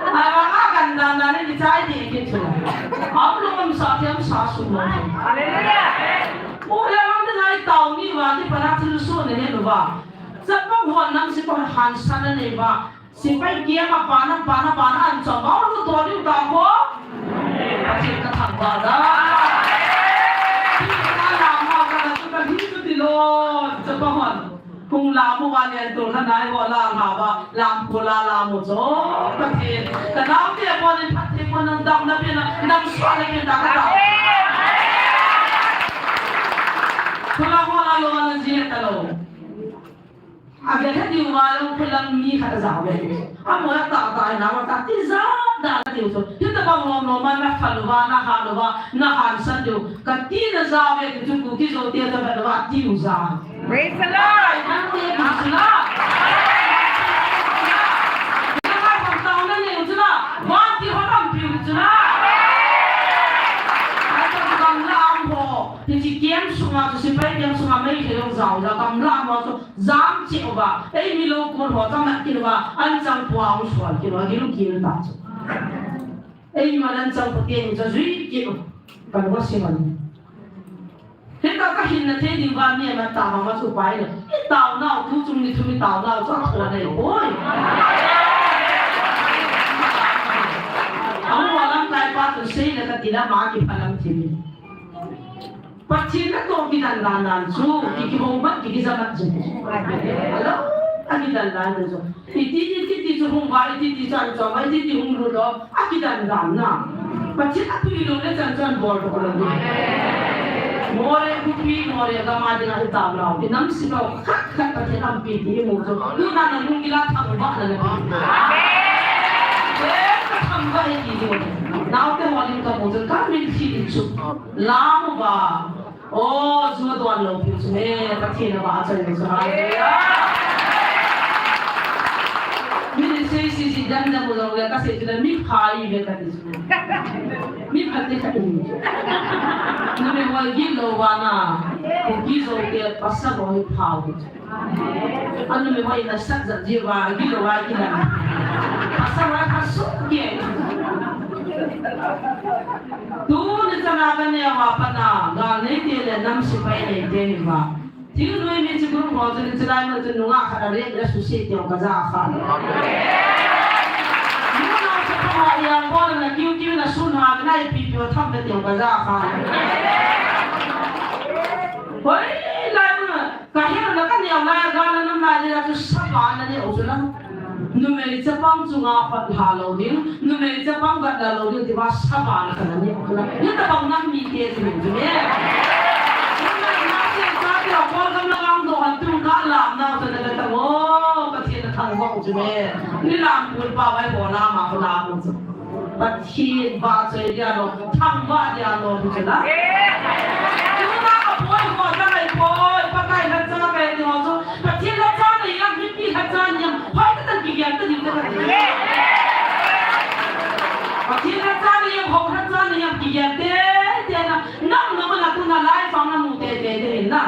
Awak akan dan ni dicari dia gitu. Apa lu mesti sasu. Haleluya. Oh ya, orang tu tahu ni wah, ni pernah terusur ni tu wah. Sebab orang nam si pun hansan ni wah. Sipai kia ma pana an chong au lu to lu ta ko pachil ka thang ba da ka la ma ka na tu ka hi tu ti lo cha pa hon kung la mo wa ne tu tha nai wa la ma ba lam ko la mo cho pachil ka na ti ko ni phat ti ko nang dam na pe na nam swa le ke da ka da kula ko la lo na ji ta lo agar dia malu pulang ni kata zawe. Amo ya tak nama tak tizah dah dia tu. Kita bangun normal nak falwa nak halwa nak hansan tu. Katina zawe tu kuki zo dia tu berdoa tiu zah. Praise the Lord. Nanti masuk. Jangan pantau ni utna. Wanti orang piu utna. Ada bukan lambo. Jadi game semua tu siapa game semua mereka yang zawe. Kam lambo tu. Zam cik ba, milo kon ho zam nak kilo ba, ancang puang sual kilo, kilo tak cik. Malan ancang putih ni jadi kilo, kan wasi man. Kita kahin na tadi ba ni man tahu macam apa ni? Tahu nak tu cumi tahu nak tu aku ni, boy. Aku malam kaya patut saya nak tidak magi palang cimi. Pachil na to kinandanan so kikihobat kikisamat so hello akidandan so iti so hung ba iti san so ba iti hung ro do akidandan na pachil atu ilo le chan bol ko lang more kupi more ga ma dina ta la inam sino khat pachil am pi di mo so tu na na mung gila thang ba na le thang ba iti di now te walim ka mo so ka min si so lam ba oh semua tuan lo pun semua pasti nak baca ni semua. Mungkin si dan dah mula mula kasih kita mik hai mereka di semua. Mik hati kat ini. Nabi wajib lo wana, kukizo dia pasal boleh pau. Anu memang ina sakza jiwa gilo wajib lah. Pasal mereka suka. Tu ni tanakan ni apa na? Gal ni dia le nam sipai ni dia ni ba. ที่นู่นมีจิบุรุษหัวจุนจะได้มาจุนนุ่งอาขาเรียกและสุเสียเกี่ยวกับจ้าขานู่นเราจะทำอะไรอย่างก่อนนะคิวนะสุนหาไม่ได้ปีเดียวทำเป็นเกี่ยวกับจ้าขาเฮ้ยไรมึงก็เห็นแล้วก็เนี่ยมาการนั้นน้ำลายเนี่ยจะสับหวานเนี่ยโอ้ยนะนุ่มเอลิจะปังจุงอาปัดหาเราดิ้งนุ่มเอลิจะปังกัดเราดิ้งที่ว่าสับหวานขนาดนี้โอ้ยนะนี่แต่บางนักมีเทียสิจุเนี่ยเราพอกำลังดูหันตุ้งก้าลามน้าจะได้แต่โอ้ประเทศทางว่างจุเม่นี่ลามคุณป้าไว้หัวลามมาลามจุประเทศบ้าเสียเราทำบ้าเดียเราดูสินะคุณน้าก็ป่วยหัวใจป่วยปากไก่ทันจ้าไปที่หัวจุประเทศทันจ้าเนี่ยยังมีปีทันจ้ายังพายก็ต้องกินยาตั้งอยู่ตั้งแต่ประเทศทันจ้าเนี่ยยังหัวทันจ้าเนี่ยยังกินยาเต้นะนั่งนั่งมันละคุณน่าไล่ฟังนั่งมูเต้เต้นะ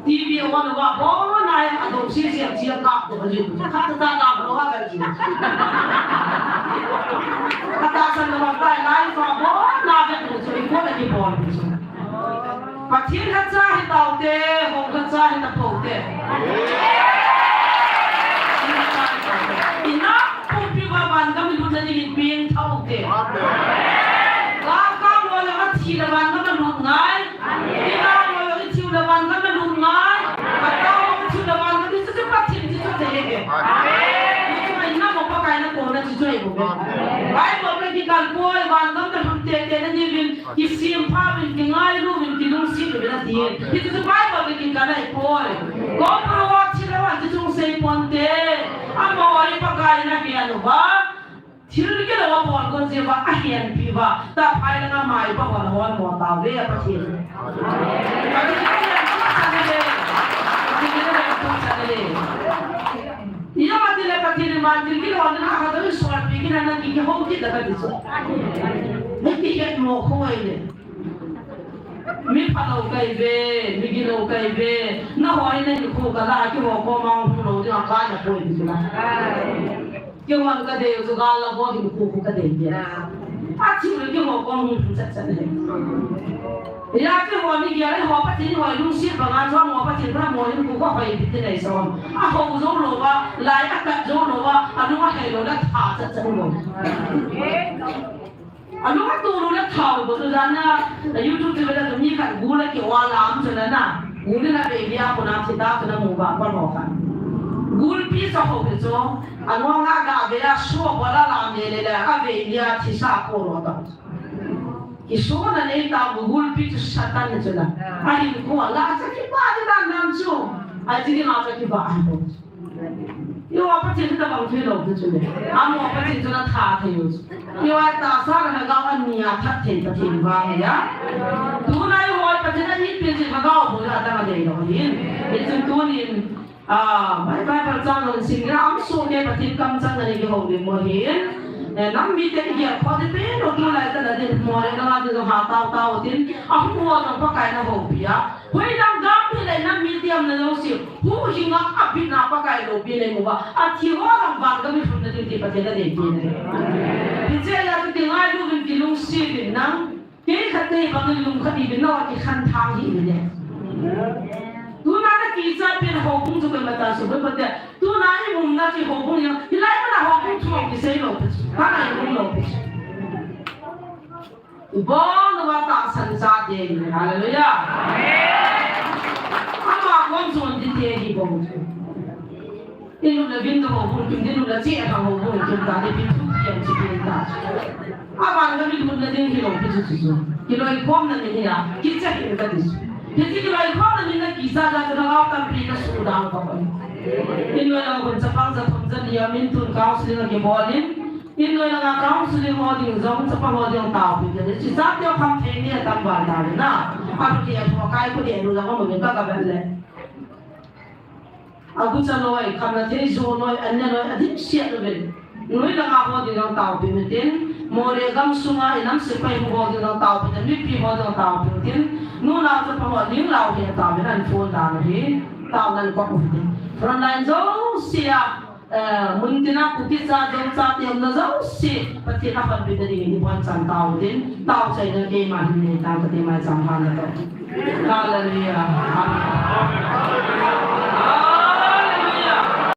ทีวีวันว่าบ่นายอารมณ์เสียเสียกับตัวอยู่ข้าจะตามเราว่ากันอยู่ข้าจะสั่งว่าไปไล่ฟังบ่นายเป็นผู้ช่วยคนที่บ่ประเทศข้าจะให้เต่าเต้ของข้าจะให้ตะโพเต้อีน่าผู้พิวาวันก็ไม่รู้จะได้ยินเพียงเท่าเต้ที่ละวันก็มันหลุดง่ายที่เราเราที่ละวันก็มันหลุดง่ายแต่เราที่ละวันก็ที่จะปัดทิ้งที่จะเทเองไม่น่าบอกว่าใครน่าโกรธน่าจะช่วยผมไปบอกเลยที่การป่วยวันก็มันหลุดเตะนั่นนี่เป็นที่เสียงภาพเป็นง่ายรู้เป็นที่ลุงซีเป็นอะไรที่จะไปบอกเลยที่การได้ป่วยก็เพราะว่าที่ละวันที่ลุงซีปนเตะอ่ะมาวันนี้ปากการน่าเบียนว่าที่เราเกี่ยวกับวันก่อนเสียว่าอาเฮียนปีว่าแต่ภายในงานใหม่พวกวันวันหมดตาเรียบประเทศประเทศนี้ต้องชันเลยประเทศนี้ต้องชันเลยยังมาที่เลยประเทศนี้มาที่กี่วันนั้นเขาต้องสอนปีกินนั่นกี่ห้องที่เด็กกันดิฉันไม่กี่แค่โมโหเลยมีพันเอาไก่เบ้มีกินเอาไก่เบ้น้าหอยนั่นคู่กันละที่หัวก็มองหูที่อาการจะป่วยดิฉันque o ano cadê os galo lá vou no cuco cadê dia ativo que vou com um tchatcha né e a que vou me guiar e vou para ter vou num sim para nós vamos para ter para morrer no cuco vai ter aí só a vou usar loba lá e a usar loba a não é hello da tá tchatcha no a não é tudo na tá o boto já na YouTube te vê da minha cara gula que o alarm já na gula na baby a por na cidade na muba para mocar gulpi sa ho ke cho anwa nga ga be la so bola la me le la ave ya thi sa ko ro ta ki so na ne ta gulpi tu satan ne chela ai ko la sa ki ba de dan nam chu ai ti ma sa ki ba ai bo yo apa ti ta bang thwe lo ke chu le am apa ti chu na tha the yo yo ai ta sa na ga an ni ya that the ta thi ba ya tu na yo ai pa ti na ni pi ti ma ga bo ya ta ma de lo yin ni chu tu niไม่ไปประจันหลังสิ่งที่อ้ำส่งเนี่ยปฏิกรรมจังเลยที่เขาเรียกมาเห็นน้ำมีแต่เกี่ยวกับที่เป็นเราดูแลแต่ละเดือนมัวเลยก็ว่าจะหาเตาทิ้งอ้ำมัวต้องพักการน้ำหอบปีอ่ะเฮ้ยดังดังที่เลยน้ำมีเตรียมในเราสิผู้หิงอ่ะอับพินาพักการเราปีเลยมัวอ่ะที่ว่าดังบางก็ไม่ฟุ้งในที่ประเทศละเดือนปีเลยที่เจ้าจะติดง่ายดูเป็นกิลุงซีเป็นนั่งเกี่ยขัดใจบางลุงขัดอีเป็นนอกที่ขันทางที่อยู่เนี่ยtu na na kisa pin hopung tu kan mata so ba de tu na ni mum na ti hopung yo ti lai na hopung tu ki sei lo pa na ni lo bo no wa ta san sa de hallelujah amen ama kon son ti te di bo inu na bin do hopung tu dinu na ti ha hopung tu ta de bin tu ki ti bin ta ama na bin du na de ki lo pi tu tu ki lo i kom na ni ya ki cha ki ka dis jadi kalau ikut ni nak kisah dah terlalu tampil ke sudah apa ini orang pun sepang dia mintun kau sendiri lagi boleh ini orang kau sendiri boleh zaman sepang boleh tahu jadi kisah dia kamu ini tambah dah na apa dia pakai pun dia dulu kamu minta kabar le aku caloi karena dia zonoi anda noi adik siap lebih noi orang apa dia tahu pimentin moregam sungai enam sepai boleh tahu pimentin lipi boleh tahu pimentinนู่นเราจะประวัติเลี้ยงเราเนี่ยตามไม่ได้โฟนตามเลยตามนั้นก็ไม่ได้ฟรอนไลน์โจเสีย mun tina puti sa jom sa tiam na zau si pati na kan bidari ni buan san tau din tau sai na ke ma ni ta pati ma sam han na to hallelujah